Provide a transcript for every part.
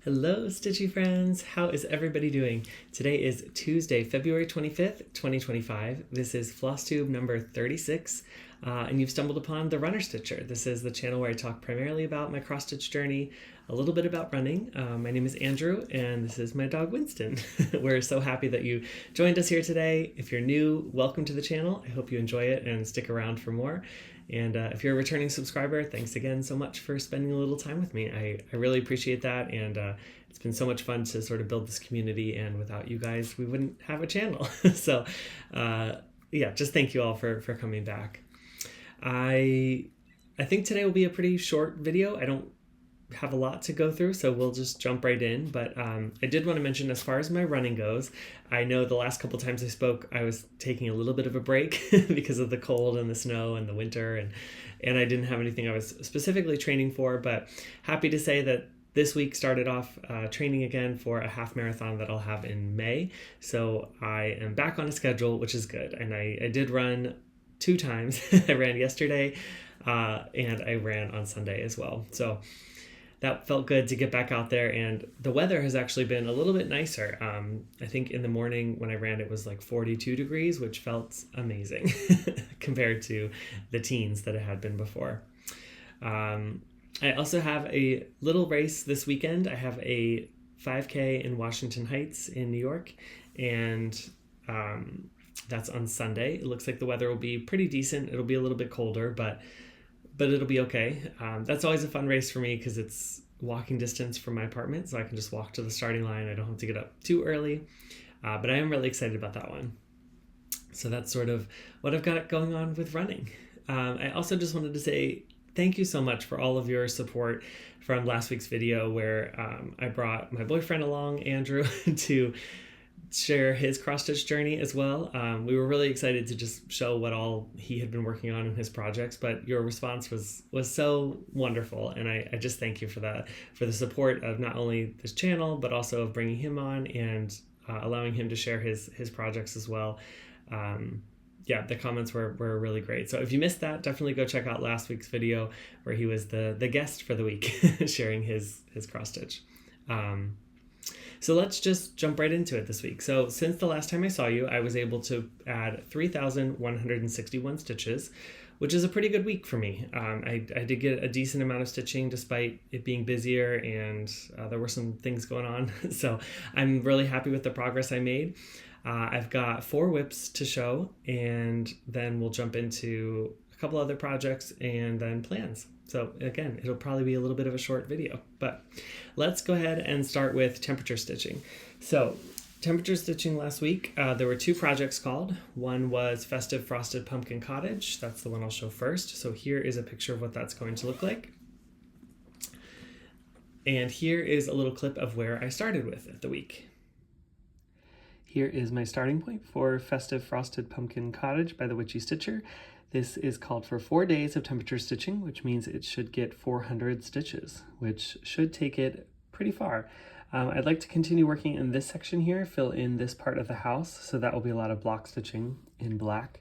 Hello, Stitchy friends. How is everybody doing? Today is Tuesday, February 25th, 2025. This is Flosstube number 36, and you've stumbled upon the Runner Stitcher. This is the channel where I talk primarily about my cross-stitch journey, a little bit about running. My name is Andrew, and this is my dog, Winston. We're so happy that you joined us here today. If you're new, welcome to the channel. I hope you enjoy it and stick around for more. And if you're a returning subscriber, thanks again so much for spending a little time with me. I really appreciate that, and it's been so much fun to sort of build this community, and without you guys, we wouldn't have a channel. So yeah, just thank you all for coming back. I think today will be a pretty short video. I don't have a lot to go through, so we'll just jump right in. But I did want to mention, as far as my running goes, I know the last couple times I spoke, I was taking a little bit of a break because of the cold and the snow and the winter, and I didn't have anything I was specifically training for, but happy to say that this week started off training again for a half marathon that I'll have in May. So I am back on a schedule, which is good. And I did run 2 times. I ran yesterday and I ran on Sunday as well. So that felt good to get back out there, and the weather has actually been a little bit nicer. I think in the morning when I ran, it was like 42 degrees, which felt amazing compared to the teens that it had been before. I also have a little race this weekend. I have a 5K in Washington Heights in New York, and that's on Sunday. It looks like the weather will be pretty decent. It'll be a little bit colder, but it'll be okay. That's always a fun race for me because it's walking distance from my apartment, so I can just walk to the starting line. I don't have to get up too early, but I am really excited about that one. So that's sort of what I've got going on with running. I also just wanted to say thank you so much for all of your support from last week's video where I brought my boyfriend along, Andrew, to share his cross-stitch journey as well. We were really excited to just show what all he had been working on in his projects, but your response was so wonderful, and I just thank you for that, for the support of not only this channel but also of bringing him on and allowing him to share his projects as well. Yeah, the comments were really great. So if you missed that, definitely go check out last week's video where he was the guest for the week sharing his cross-stitch. So let's just jump right into it this week. So since the last time I saw you, I was able to add 3,161 stitches, which is a pretty good week for me. I did get a decent amount of stitching despite it being busier, and there were some things going on. So I'm really happy with the progress I made. I've got 4 whips to show, and then we'll jump into a couple other projects and then plans. So again, it'll probably be a little bit of a short video, but let's go ahead and start with temperature stitching. So temperature stitching last week, there were 2 projects called. One was Festive Frosted Pumpkin Cottage. That's the one I'll show first. So here is a picture of what that's going to look like. And here is a little clip of where I started with the week. Here is my starting point for Festive Frosted Pumpkin Cottage by the Witchy Stitcher. This is called for 4 days of temperature stitching, which means it should get 400 stitches, which should take it pretty far. I'd like to continue working in this section here, fill in this part of the house, so that will be a lot of block stitching in black,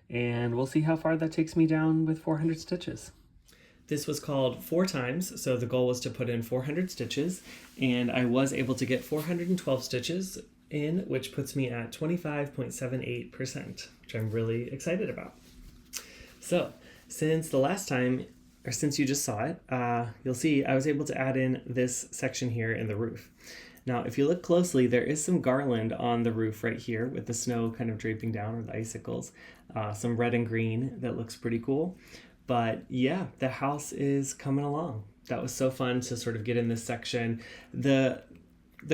and we'll see how far that takes me down with 400 stitches. This was called 4 times, so the goal was to put in 400 stitches, and I was able to get 412 stitches in, which puts me at 25.78%, which I'm really excited about. So since the last time, or since you just saw it, you'll see I was able to add in this section here in the roof. Now, if you look closely, there is some garland on the roof right here with the snow kind of draping down, or the icicles, some red and green that looks pretty cool. But yeah, the house is coming along. That was so fun to sort of get in this section. The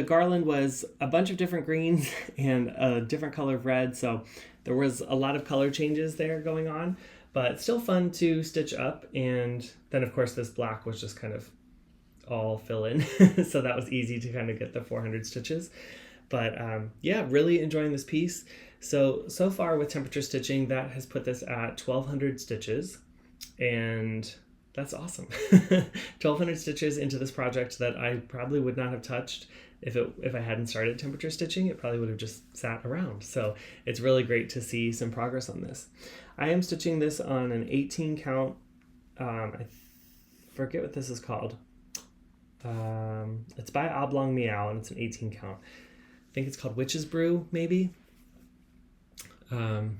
garland was a bunch of different greens and a different color of red, so there was a lot of color changes there going on, but still fun to stitch up. And then of course this black was just kind of all fill in, so that was easy to kind of get the 400 stitches. But yeah, really enjoying this piece. So far with temperature stitching, that has put this at 1,200 stitches, and that's awesome. 1,200 stitches into this project that I probably would not have touched if I hadn't started temperature stitching. It probably would have just sat around. So it's really great to see some progress on this. I am stitching this on an 18 count, I forget what this is called. It's by Oblong Meow, and it's an 18 count. I think it's called Witch's Brew, maybe.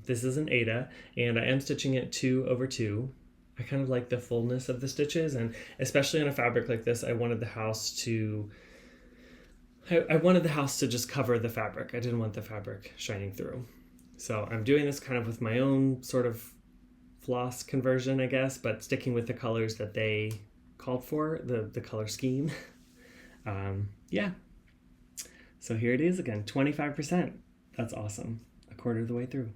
This is an Ada, and I am stitching it 2 over 2. I kind of like the fullness of the stitches, and especially on a fabric like this, I wanted the house to just cover the fabric. I didn't want the fabric shining through. So I'm doing this kind of with my own sort of floss conversion, I guess, but sticking with the colors that they called for, the color scheme. Yeah. So here it is again, 25%. That's awesome. A quarter of the way through.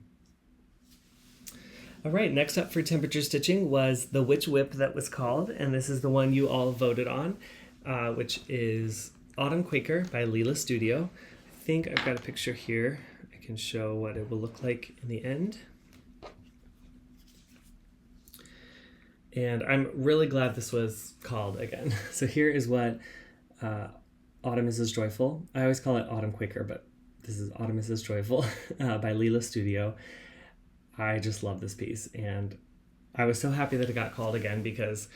All right, next up for temperature stitching was the Witch Whip that was called, and this is the one you all voted on, which is Autumn Quaker by Lila Studio. I think I've got a picture here. I can show what it will look like in the end. And I'm really glad this was called again. So here is what Autumn is as Joyful. I always call it Autumn Quaker, but this is Autumn is as Joyful by Lila Studio. I just love this piece, and I was so happy that it got called again, because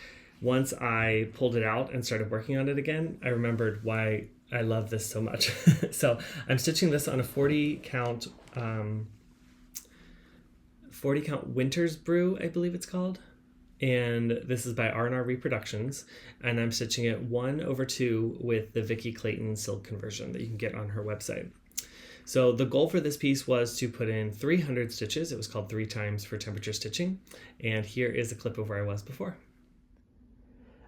once I pulled it out and started working on it again, I remembered why I love this so much. So I'm stitching this on a 40 count Winter's Brew, I believe it's called. And this is by R&R Reproductions, and I'm stitching it 1 over 2 with the Vicki Clayton silk conversion that you can get on her website. So the goal for this piece was to put in 300 stitches. It was called 3 times for temperature stitching. And here is a clip of where I was before.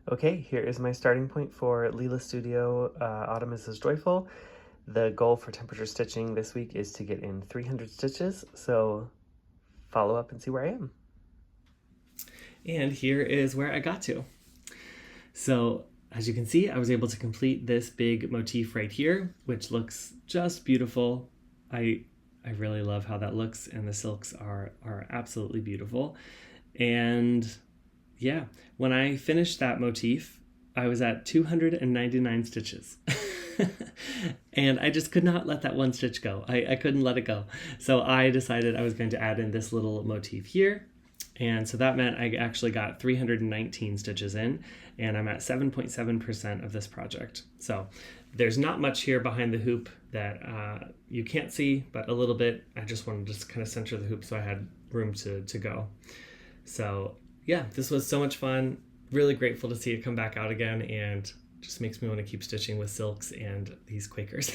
Okay, here is my starting point for Lila Studio Autumn is as Joyful. The goal for temperature stitching this week is to get in 300 stitches. So follow up and see where I am. And here is where I got to. So as you can see, I was able to complete this big motif right here, which looks just beautiful. I really love how that looks, and the silks are absolutely beautiful. And yeah, when I finished that motif, I was at 299 stitches. And I just could not let that one stitch go. I couldn't let it go. So I decided I was going to add in this little motif here. And so that meant I actually got 319 stitches in, and I'm at 7.7% of this project. So there's not much here behind the hoop that you can't see, but a little bit. I just wanted to just kind of center the hoop so I had room to go. So yeah, this was so much fun. Really grateful to see it come back out again, and just makes me want to keep stitching with silks and these Quakers.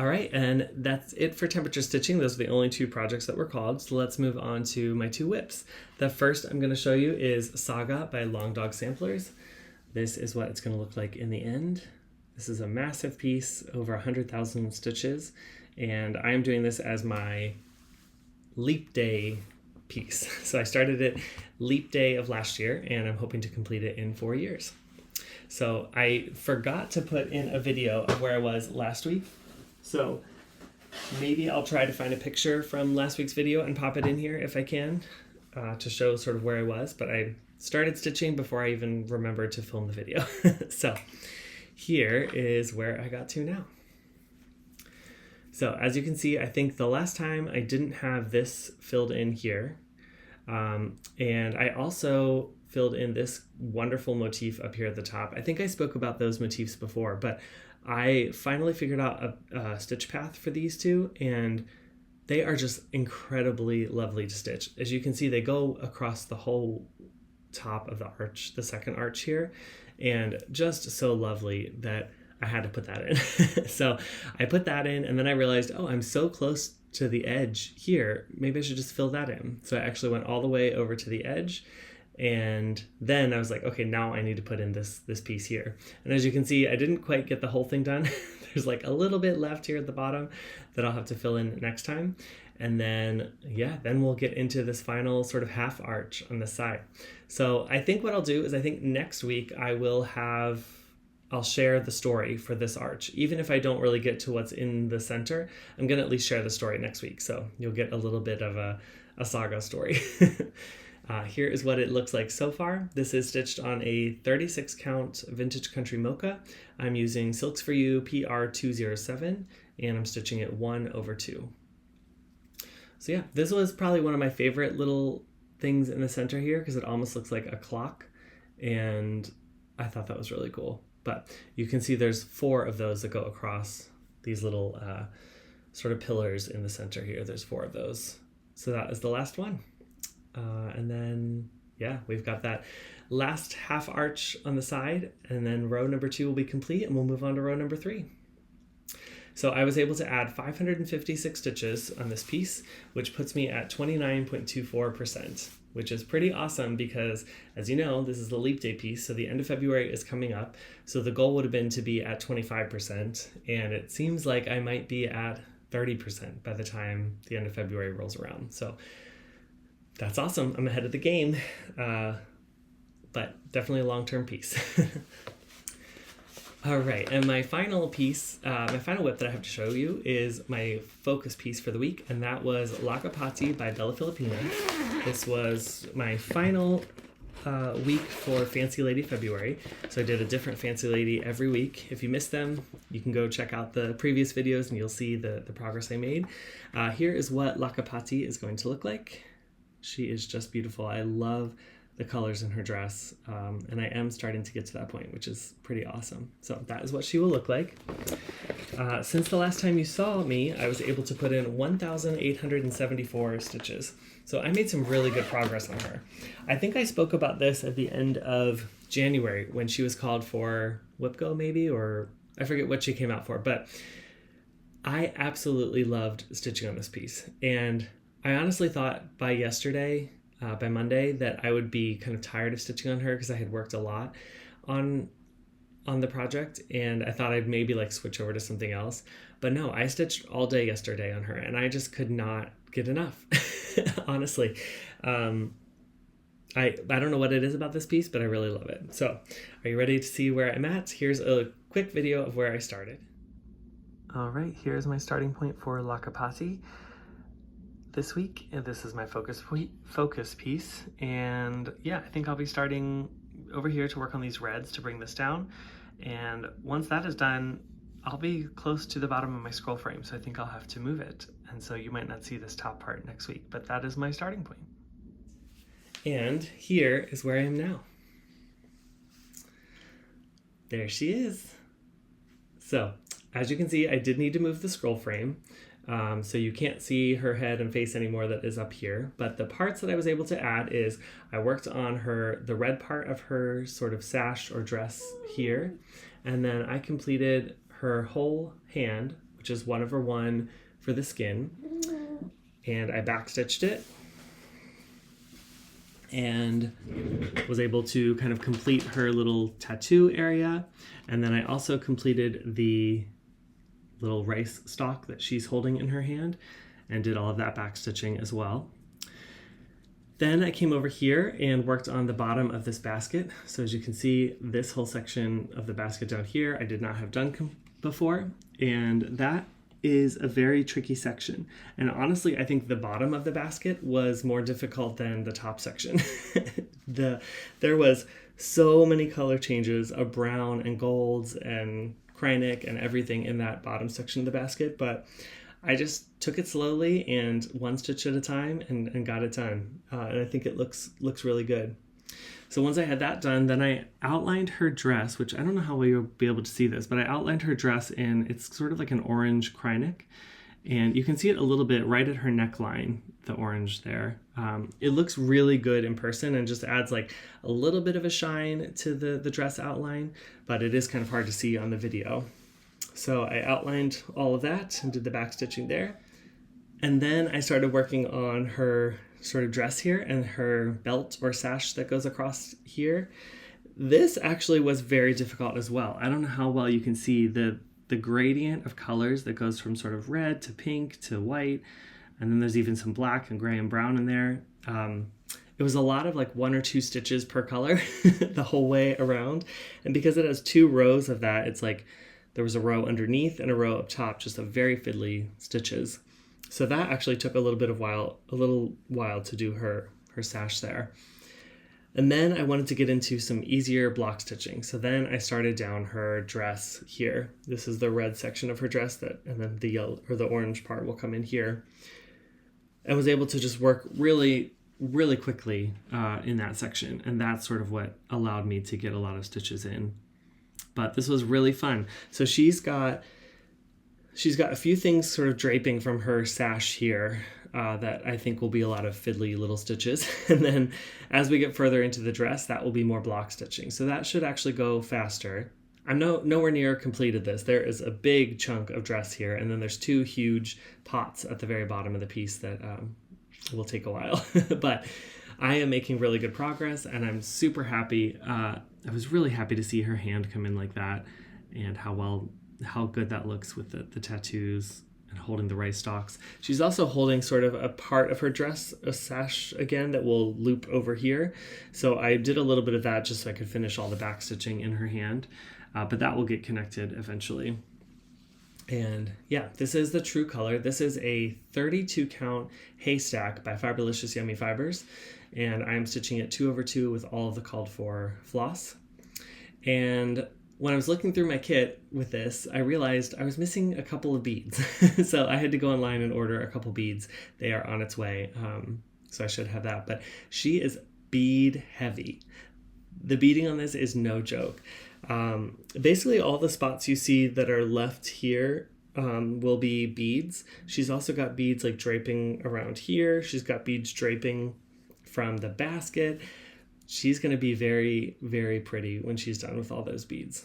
All right, and that's it for temperature stitching. Those are the only 2 projects that were called. So let's move on to my 2 whips. The first I'm going to show you is Saga by Long Dog Samplers. This is what it's going to look like in the end. This is a massive piece, over 100,000 stitches, and I am doing this as my leap day piece. So I started it leap day of last year, and I'm hoping to complete it in 4 years. So I forgot to put in a video of where I was last week. So maybe I'll try to find a picture from last week's video and pop it in here if I can, to show sort of where I was, but I started stitching before I even remembered to film the video. So here is where I got to now. So as you can see, I think the last time I didn't have this filled in here, and I also filled in this wonderful motif up here at the top. I think I spoke about those motifs before, but I finally figured out a stitch path for these 2, and they are just incredibly lovely to stitch. As you can see, they go across the whole top of the arch, the second arch here, and just so lovely that I had to put that in. So I put that in, and then I realized, oh, I'm so close to the edge here, maybe I should just fill that in. So I actually went all the way over to the edge, and then I was like, okay, now I need to put in this piece here. And as you can see, I didn't quite get the whole thing done. There's like a little bit left here at the bottom that I'll have to fill in next time. And then, yeah, then we'll get into this final sort of half arch on the side. So I think what I'll do is I think next week I'll share the story for this arch. Even if I don't really get to what's in the center, I'm gonna at least share the story next week. So you'll get a little bit of a Saga story. Here is what it looks like so far. This is stitched on a 36 count Vintage Country Mocha. I'm using Silks For You PR207, and I'm stitching it 1 over 2. So yeah, this was probably one of my favorite little things in the center here, because it almost looks like a clock, and I thought that was really cool. But you can see there's 4 of those that go across these little sort of pillars in the center here. There's 4 of those. So that is the last one. And then, yeah, we've got that last half arch on the side, and then row number 2 will be complete, and we'll move on to row number 3. So I was able to add 556 stitches on this piece, which puts me at 29.24%, which is pretty awesome because, as you know, this is the leap day piece, so the end of February is coming up. So the goal would have been to be at 25%, and it seems like I might be at 30% by the time the end of February rolls around. So that's awesome. I'm ahead of the game, but definitely a long-term piece. All right, and my final piece, my final whip that I have to show you is my focus piece for the week, and that was Lakapati by Filipina. This was my final week for Fancy Lady February, so I did a different Fancy Lady every week. If you missed them, you can go check out the previous videos and you'll see the progress I made. Here is what Lakapati is going to look like. She is just beautiful. I love the colors in her dress, and I am starting to get to that point, which is pretty awesome. So that is what she will look like. Since the last time you saw me, I was able to put in 1,874 stitches. So I made some really good progress on her. I think I spoke about this at the end of January when she was called for WhipGo maybe, or I forget what she came out for, but I absolutely loved stitching on this piece. And I honestly thought by yesterday, by Monday, that I would be kind of tired of stitching on her because I had worked a lot on the project, and I thought I'd maybe like switch over to something else. But no, I stitched all day yesterday on her, and I just could not get enough. Honestly, I don't know what it is about this piece, but I really love it. So, are you ready to see where I'm at? Here's a quick video of where I started. All right, here's my starting point for Lakapati this week, and this is my focus piece. And yeah, I think I'll be starting over here to work on these reds to bring this down. And once that is done, I'll be close to the bottom of my scroll frame, so I think I'll have to move it. And so you might not see this top part next week, but that is my starting point. And here is where I am now. There she is. So, as you can see, I did need to move the scroll frame. So you can't see her head and face anymore that is up here. But the parts that I was able to add is I worked on the red part of her sort of sash or dress here. And then I completed her whole hand, which is 1 over 1 for the skin. And I backstitched it. And was able to kind of complete her little tattoo area. And then I also completed the little rice stalk that she's holding in her hand and did all of that back stitching as well. Then I came over here and worked on the bottom of this basket. So as you can see, this whole section of the basket down here I did not have done before, and that is a very tricky section. And honestly, I think the bottom of the basket was more difficult than the top section. There was so many color changes of brown and golds and Krynic and everything in that bottom section of the basket, but I just took it slowly and 1 stitch at a time and got it done. And I think it looks really good. So once I had that done, then I outlined her dress, which I don't know how you'll be able to see this, but I outlined her dress in, it's sort of like an orange Krynic. And you can see it a little bit right at her neckline, the orange there. It looks really good in person and just adds like a little bit of a shine to the dress outline, but it is kind of hard to see on the video. So I outlined all of that and did the back stitching there. And then I started working on her sort of dress here and her belt or sash that goes across here. This actually was very difficult as well. I don't know how well you can see the gradient of colors that goes from sort of red to pink to white, and then there's even some black and gray and brown in there. It was a lot of like 1 or 2 stitches per color the whole way around, and because it has 2 rows of that, it's like there was a row underneath and a row up top, just a very fiddly stitches. So that actually took a little while to do her ssash there. And then I wanted to get into some easier block stitching. So then I started down her dress here. This is the red section of her dress, and then the yellow or the orange part will come in here. I was able to just work really really quickly in that section, and that's sort of what allowed me to get a lot of stitches in. But this was really fun. So she's got a few things sort of draping from her sash here that I think will be a lot of fiddly little stitches. And then as we get further into the dress, that will be more block stitching. So that should actually go faster. I'm nowhere near completed this. There is a big chunk of dress here, and then there's 2 huge pots at the very bottom of the piece that will take a while. But I am making really good progress, and I'm super happy. I was really happy to see her hand come in like that, and how good that looks with the tattoos and holding the rice stalks. She's also holding sort of a part of her dress, a sash again, that will loop over here. So I did a little bit of that just so I could finish all the back stitching in her hand. But that will get connected eventually. And yeah, this is the true color. This is a 32 count haystack by Fiberlicious Yummy Fibers. And I'm stitching it 2/2 with all of the called for floss. And when I was looking through my kit with this, I realized I was missing a couple of beads. So I had to go online and order a couple beads. They are on its way. So I should have that. But she is bead heavy. The beading on this is no joke. Basically all the spots you see that are left here will be beads. She's also got beads like draping around here. She's got beads draping from the basket. She's going to be very, very pretty when she's done with all those beads.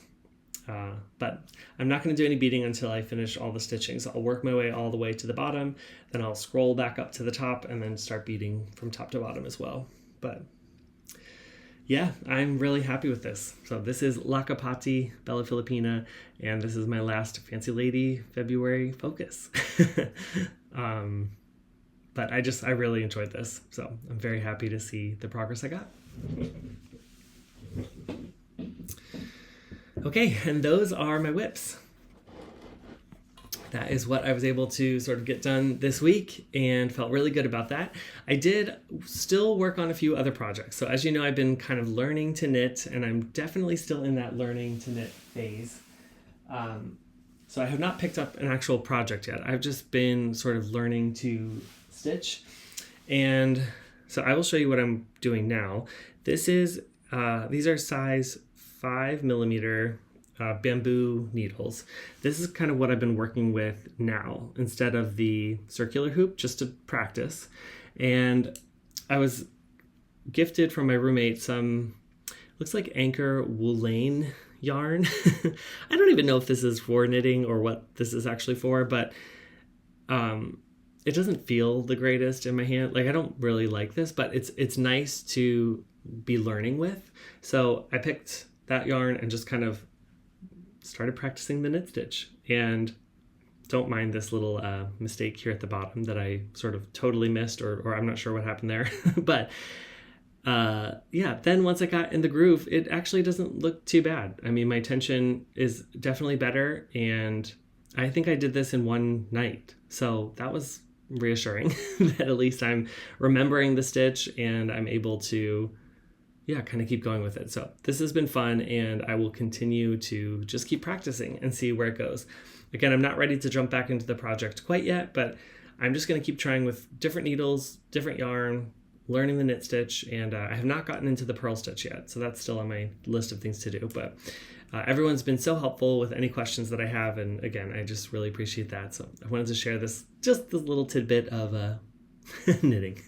But I'm not going to do any beading until I finish all the stitching. So I'll work my way all the way to the bottom, then I'll scroll back up to the top and then start beading from top to bottom as well. But yeah, I'm really happy with this. So this is Lakapati, Bella Filipina, and this is my last Fancy Lady February focus. But I really enjoyed this. So I'm very happy to see the progress I got. Okay, and those are my whips. That is what I was able to sort of get done this week and felt really good about that. I did still work on a few other projects. So as you know, I've been kind of learning to knit, and I'm definitely still in that learning to knit phase. So I have not picked up an actual project yet. I've just been sort of learning to stitch. And so I will show you what I'm doing now. These are size 5mm bamboo needles. This is kind of what I've been working with now instead of the circular hoop, just to practice. And I was gifted from my roommate some, looks like Anchor Woolane yarn. I don't even know if this is for knitting or what this is actually for, but it doesn't feel the greatest in my hand. Like, I don't really like this, but it's nice to be learning with. So I picked that yarn and just kind of started practicing the knit stitch. And don't mind this little mistake here at the bottom that I sort of totally missed, or I'm not sure what happened there. But yeah, then once I got in the groove, it actually doesn't look too bad. I mean, my tension is definitely better, and I think I did this in one night. So that was reassuring that at least I'm remembering the stitch and I'm able to kind of keep going with it. So this has been fun, and I will continue to just keep practicing and see where it goes. Again, I'm not ready to jump back into the project quite yet, but I'm just going to keep trying with different needles, different yarn, learning the knit stitch, and I have not gotten into the purl stitch yet, so that's still on my list of things to do. But everyone's been so helpful with any questions that I have, and again, I just really appreciate that. So I wanted to share this little tidbit of knitting.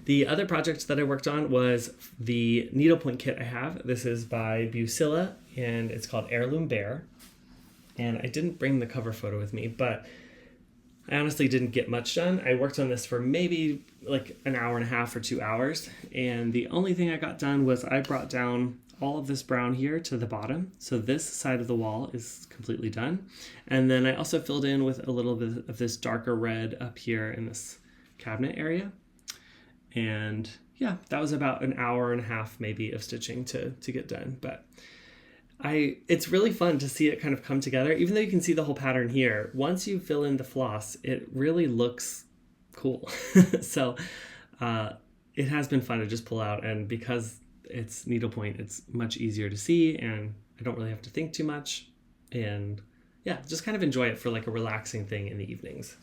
The other project that I worked on was the needlepoint kit I have. This is by Bucilla, and it's called Heirloom Bear. And I didn't bring the cover photo with me, but I honestly didn't get much done. I worked on this for maybe like an hour and a half or 2 hours. And the only thing I got done was I brought down all of this brown here to the bottom. So this side of the wall is completely done. And then I also filled in with a little bit of this darker red up here in this cabinet area. And yeah, that was about an hour and a half maybe of stitching to get done. But it's really fun to see it kind of come together. Even though you can see the whole pattern here, once you fill in the floss, it really looks cool. So it has been fun to just pull out, and because it's needlepoint, it's much easier to see, and I don't really have to think too much. And yeah, just kind of enjoy it for like a relaxing thing in the evenings.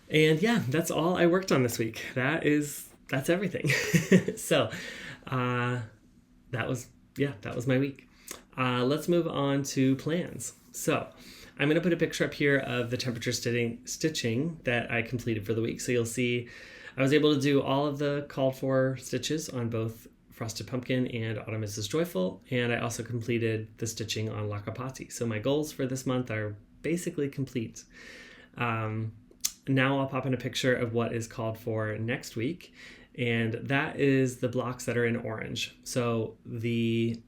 And yeah, that's all I worked on this week. That's everything. So that was my week. Let's move on to plans. So I'm going to put a picture up here of the temperature stitching that I completed for the week. So you'll see I was able to do all of the called for stitches on both Frosted Pumpkin and Autumn is Joyful, and I also completed the stitching on Lakapati. So my goals for this month are basically complete. Now I'll pop in a picture of what is called for next week, and that is the blocks that are in orange. So the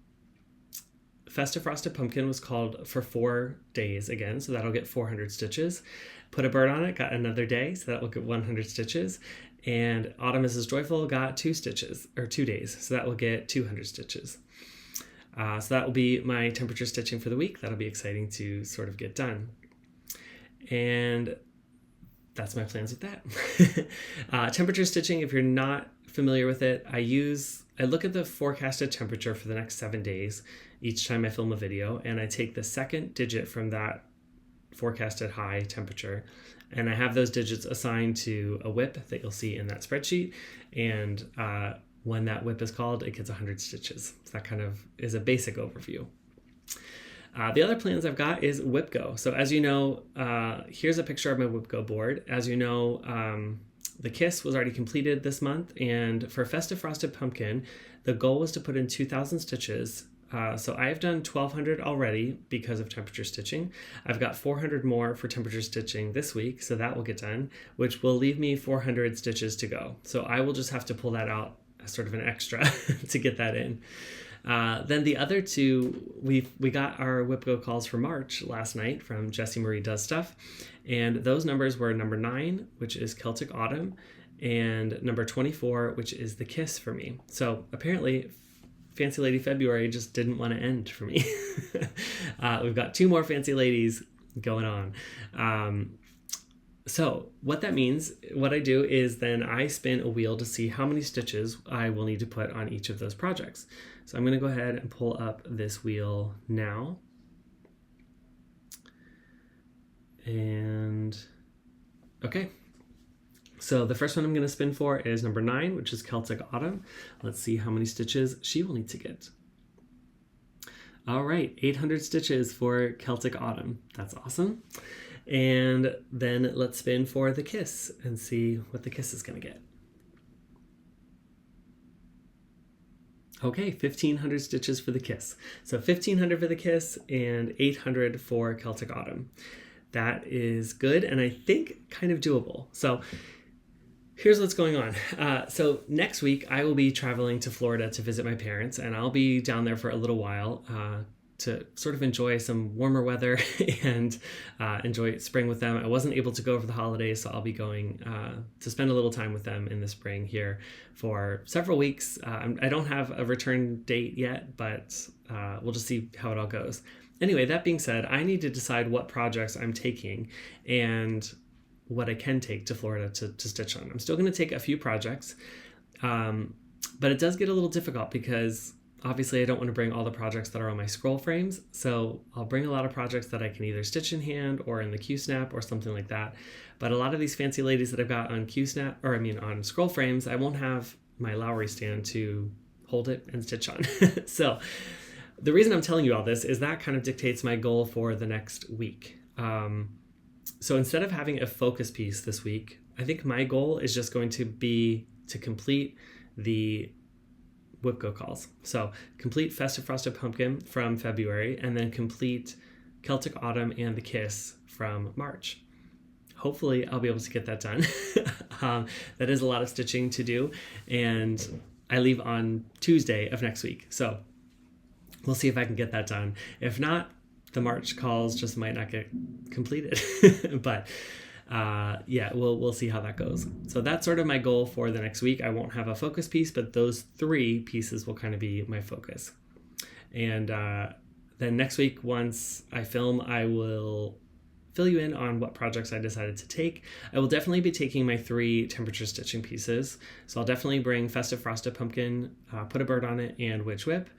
Festive Frosted Pumpkin was called for 4 days again, so that'll get 400 stitches. Put a Bird on It got another day, so that will get 100 stitches. And Autumn is Joyful got 2 days, so that will get 200 stitches. So that will be my temperature stitching for the week. That'll be exciting to sort of get done. And that's my plans with that. Temperature stitching, if you're not familiar with it, I look at the forecasted temperature for the next 7 days each time I film a video, and I take the second digit from that forecasted high temperature, and I have those digits assigned to a whip that you'll see in that spreadsheet, and when that whip is called, it gets 100 stitches. So that kind of is a basic overview. The other plans I've got is Whip Go. So as you know, here's a picture of my Whip Go board. As you know, the Kiss was already completed this month, and for Festive Frosted Pumpkin, the goal was to put in 2,000 stitches. So I've done 1,200 already because of temperature stitching. I've got 400 more for temperature stitching this week, so that will get done, which will leave me 400 stitches to go. So I will just have to pull that out as sort of an extra to get that in. Then the other two, we got our Whip Go calls for March last night from Jessie Marie Does Stuff, and those numbers were number 9, which is Celtic Autumn, and number 24, which is the Kiss for me. So apparently Fancy Lady February just didn't want to end for me. We've got 2 more Fancy Ladies going on. So what that means, what I do is then I spin a wheel to see how many stitches I will need to put on each of those projects. So I'm going to go ahead and pull up this wheel now. And okay. So the first one I'm going to spin for is number 9, which is Celtic Autumn. Let's see how many stitches she will need to get. All right, 800 stitches for Celtic Autumn. That's awesome. And then let's spin for the Kiss and see what the Kiss is going to get. Okay, 1,500 stitches for the Kiss. So 1,500 for the Kiss and 800 for Celtic Autumn. That is good, and I think kind of doable. So here's what's going on. So next week, I will be traveling to Florida to visit my parents, and I'll be down there for a little while to sort of enjoy some warmer weather and enjoy spring with them. I wasn't able to go over the holidays, so I'll be going to spend a little time with them in the spring here for several weeks. I don't have a return date yet, but we'll just see how it all goes. Anyway, that being said, I need to decide what projects I'm taking and what I can take to Florida to stitch on. I'm still going to take a few projects, but it does get a little difficult because obviously I don't want to bring all the projects that are on my scroll frames. So I'll bring a lot of projects that I can either stitch in hand or in the Q-snap or something like that. But a lot of these fancy ladies that I've got on Q-snap, on scroll frames, I won't have my Lowry stand to hold it and stitch on. So the reason I'm telling you all this is that kind of dictates my goal for the next week. So instead of having a focus piece this week, I think my goal is just going to be to complete the Whip Go calls. So complete Festive Frosted Pumpkin from February, and then complete Celtic Autumn and the Kiss from March. Hopefully I'll be able to get that done. That is a lot of stitching to do, and I leave on Tuesday of next week. So we'll see if I can get that done. If not, the March calls just might not get completed. But we'll see how that goes. So that's sort of my goal for the next week. I won't have a focus piece, but those 3 pieces will kind of be my focus. And then next week, once I film, I will fill you in on what projects I decided to take. I will definitely be taking my 3 temperature stitching pieces. So I'll definitely bring Festive Frosted Pumpkin, Put a Bird on It, and Witch Whip.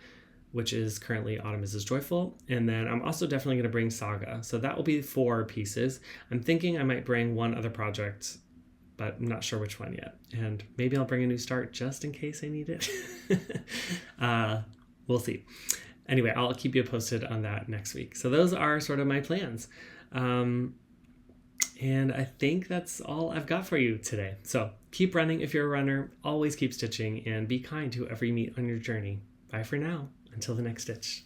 which is currently Autumn is Joyful. And then I'm also definitely going to bring Saga. So that will be 4 pieces. I'm thinking I might bring one other project, but I'm not sure which one yet. And maybe I'll bring a new start just in case I need it. We'll see. Anyway, I'll keep you posted on that next week. So those are sort of my plans. And I think that's all I've got for you today. So keep running if you're a runner, always keep stitching, and be kind to whoever you meet on your journey. Bye for now, until the next stitch.